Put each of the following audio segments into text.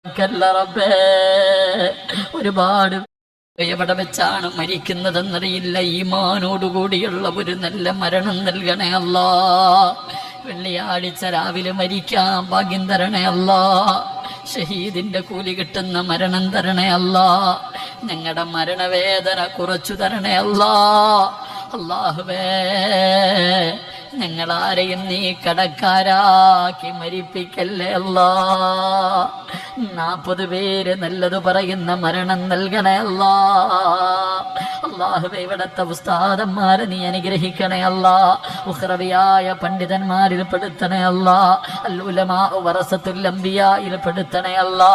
റബ്ബേ, ഒരുപാട് എവിടെ വെച്ചാണ് മരിക്കുന്നതെന്നറിയില്ല. ഈമാനോടുകൂടിയുള്ള ഒരു നല്ല മരണം നൽകണേ അല്ലാ. വെള്ളിയാഴ്ച രാവിലെ മരിക്കാൻ ഭാഗ്യം തരണേ അല്ലാ. ഷഹീദിന്റെ കൂലി കിട്ടുന്ന മരണം തരണേ അല്ലാ. ഞങ്ങളുടെ മരണവേദന കുറച്ചു തരണേ അല്ലാ. അല്ലാഹുവേ, ഞങ്ങളാരെയും നീ കടക്കാരാക്കി മരിപ്പിക്കല്ലേ അല്ലാ. 40 പേര് നല്ലത് പറയുന്ന മരണം നൽകണേ അല്ലാ. അല്ലാഹുവേ, ഇവിടത്തെ ഉസ്താദന്മാരെ നീ അനുഗ്രഹിക്കണേ അല്ലാ. ഉഖ്റവിയായ പണ്ഡിതന്മാരിൽ പെടുത്തണേ അല്ലാ. അൽ ഉലമാ വറസത്തുൽ അംബിയായിൽ പെടുത്തണേ അല്ലാ.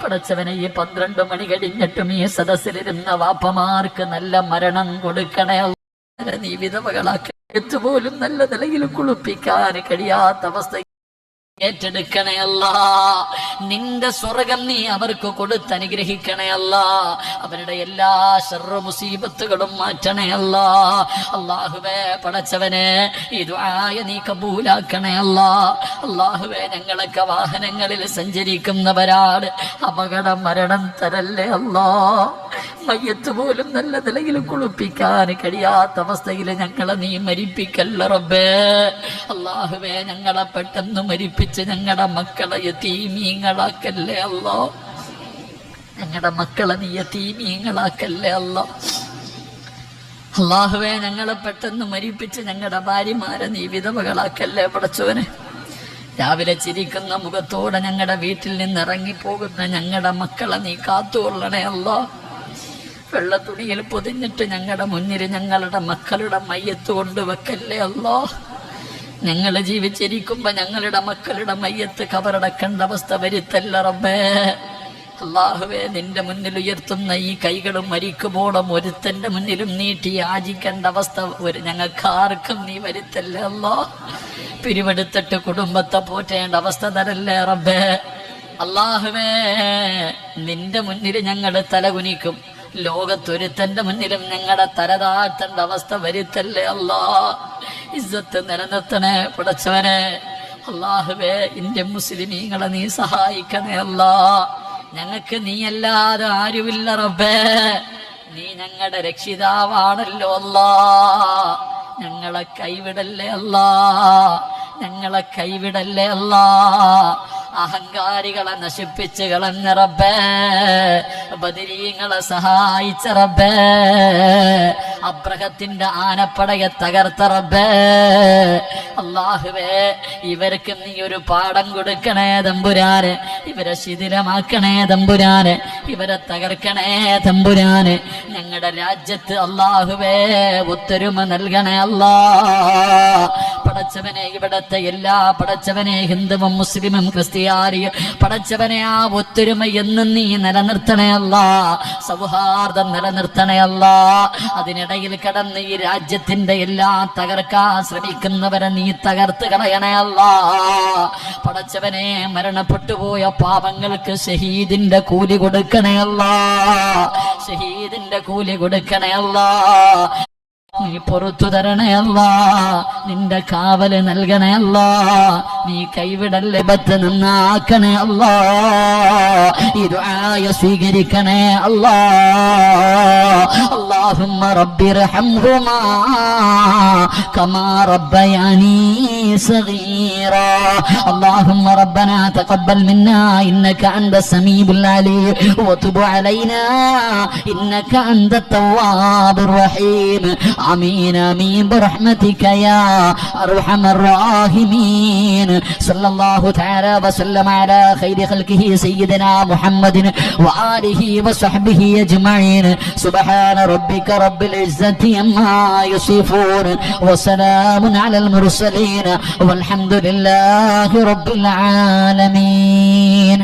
പടച്ചവനെ, ഈ 12 മണി കഴിഞ്ഞിട്ടും ഈ സദസ്സിലിരുന്ന വാപ്പമാർക്ക് നല്ല മരണം കൊടുക്കണേ അല്ലാ. നീ വിധവകളാക്കി പോലും നല്ല നിലയിൽ കുളിപ്പിക്കാൻ കഴിയാത്ത അവസ്ഥ ഏറ്റെടുക്കണേ അല്ലാ. നിന്റെ സ്വർഗം നീ അവർക്ക് കൊടുത്ത് അനുഗ്രഹിക്കണേ അല്ലാ. അവരുടെ എല്ലാ ശർറു മുസീബത്തുകളും മാറ്റണേ അല്ലാ. അല്ലാഹുവേ, പടച്ചവനെ, ഈ ദുആയ നീ കബൂലാക്കണേ അല്ലാ. അല്ലാഹുവേ, ഞങ്ങളൊക്കെ വാഹനങ്ങളിൽ സഞ്ചരിക്കുന്നവരാണ്. അപകട മരണം തരല്ലേ അല്ലാ. മയ്യത്ത് പോലും നല്ല നിലയിൽ കുളിപ്പിക്കാൻ കഴിയാത്ത അവസ്ഥയിൽ ഞങ്ങളെ നീ മരിപ്പിക്കല്ല റബ്ബേ. അല്ലാഹുവേ, ഞങ്ങളെ പെട്ടെന്ന് മരിപ്പിച്ച് ഞങ്ങളുടെ മക്കളെ യതീമീങ്ങളാക്കല്ലേ അല്ലാ. ഞങ്ങളുടെ മക്കളെ നീ യതീമീങ്ങളാക്കല്ലേ അല്ലാ. അല്ലാഹുവേ, ഞങ്ങളെ പെട്ടെന്ന് മരിപ്പിച്ച് ഞങ്ങളുടെ ഭാര്യമാരെ നീ വിധവകളാക്കല്ലേ പടച്ചവനെ. രാവിലെ ചിരിക്കുന്ന മുഖത്തോടെ ഞങ്ങളുടെ വീട്ടിൽ നിന്ന് ഇറങ്ങിപ്പോകുന്ന ഞങ്ങളുടെ മക്കളെ നീ കാത്തുകൊള്ളണേ അല്ലാ. വെള്ളത്തുണിയിൽ പൊതിഞ്ഞിട്ട് ഞങ്ങളുടെ മുന്നിൽ ഞങ്ങളുടെ മക്കളുടെ മയ്യത്ത് കൊണ്ടുവെക്കല്ലേ അല്ലാ. ഞങ്ങൾ ജീവിച്ചിരിക്കുമ്പോ ഞങ്ങളുടെ മക്കളുടെ മയ്യത്ത് കബറടക്കേണ്ട അവസ്ഥ വരുത്തല്ല റബ്ബേ. അല്ലാഹുവേ, നിന്റെ മുന്നിൽ ഉയർത്തുന്ന ഈ കൈകളും മരിക്കുമ്പോഴും ഒരുത്തന്റെ മുന്നിലും നീട്ടി യാചിക്കേണ്ട അവസ്ഥ ഞങ്ങൾക്കാർക്കും നീ വരുത്തല്ലേ അല്ലാ. പിരിവെടുത്തിട്ട് കുടുംബത്തെ പോറ്റേണ്ട അവസ്ഥ തരല്ലേ റബ്ബേ. അല്ലാഹുവേ, നിന്റെ മുന്നിൽ ഞങ്ങൾ തലകുനിക്കും. ലോകത്തൊരുത്തന്റെ മുന്നിലും ഞങ്ങളുടെ തലതാഴ്ത്തേണ്ട അവസ്ഥ വരുത്തല്ലേ അല്ലാ. ഇസ്സത്ത് നിലനിർത്തണേ പടച്ചവനെ. അല്ലാഹുവേ, ഇന്ത്യ മുസ്ലിമീങ്ങളെ നീ സഹായിക്കണേ അല്ലാ. ഞങ്ങൾക്ക് നീയല്ലാതെ ആരുമില്ല റബ്ബേ. നീ ഞങ്ങളുടെ രക്ഷിതാവാണല്ലോ അല്ലാ. ഞങ്ങളെ കൈവിടല്ലേ അല്ലാ. ഞങ്ങളെ കൈവിടല്ലേ അല്ലാ. അഹങ്കാരികളെ നശിപ്പിച്ച് കളഞ്ഞ റബ്ബേ, ബദരീങ്ങളെ സഹായിച്ച റബ്ബേ, അബ്രഹത്തിന്റെ ആനപ്പടയെ തകർത്ത റബ്ബേ. അല്ലാഹുവേ, ഇവർക്ക് നീ ഒരു പാഠം കൊടുക്കണേ തമ്പുരാനെ. ഇവരെ ശിഥിലമാക്കണേ തമ്പുരാനെ. ഇവരെ തകർക്കണേ തമ്പുരാനെ. ഞങ്ങളുടെ രാജ്യത്ത് അല്ലാഹുവേ ഒത്തൊരുമ നൽകണേ അല്ലാ. പടച്ചവനെ, ഇവിടത്തെ എല്ലാ പടച്ചവനെ ഹിന്ദുവും മുസ്ലിമും ക്രിസ്ത്യാനിയും പടച്ചവനെ, ആ ഒത്തൊരുമ എന്നും നീ നിലനിർത്തണേ അല്ലാ. സൗഹാർദ്ദം നിലനിർത്തണേ അല്ലാ. അതിനിടയിൽ കടന്ന് ഈ രാജ്യത്തിന്റെ എല്ലാം തകർക്കാൻ ശ്രമിക്കുന്നവരെ നീ തകർത്ത് കളയണേ അല്ലാ. പടച്ചവനെ, മരണപ്പെട്ടുപോയ പാപങ്ങൾക്ക് ഷഹീദിന്റെ കൂലി കൊടുക്കണേ അല്ലാ. ഷഹീദിന്റെ കൂലി കൊടുക്കണേ അല്ലാ. നീ പുറത്തു തരണേ അല്ലാ. നിന്റെ കാവല് നൽകണേ അല്ലാ. നീ കൈവിടല്ലേ, ബത്ത് നന്നാക്കണേ അല്ലാ. ഈ ദുആയ സ്വീകരിക്കണേ അല്ലാ. اللهم رب ارحمهما كما ربياني صغيرا. اللهم ربنا تقبل منا إنك أنت السميع العليم وتب علينا إنك أنت التواب الرحيم. آمين آمين برحمتك يا أرحم الراحمين. صلى الله تعالى وسلم على خير خلقه سيدنا محمد وآله وصحبه أجمعين. سبحان ربك رب العزة عما يصفون وسلام على المرسلين والحمد لله رب العالمين.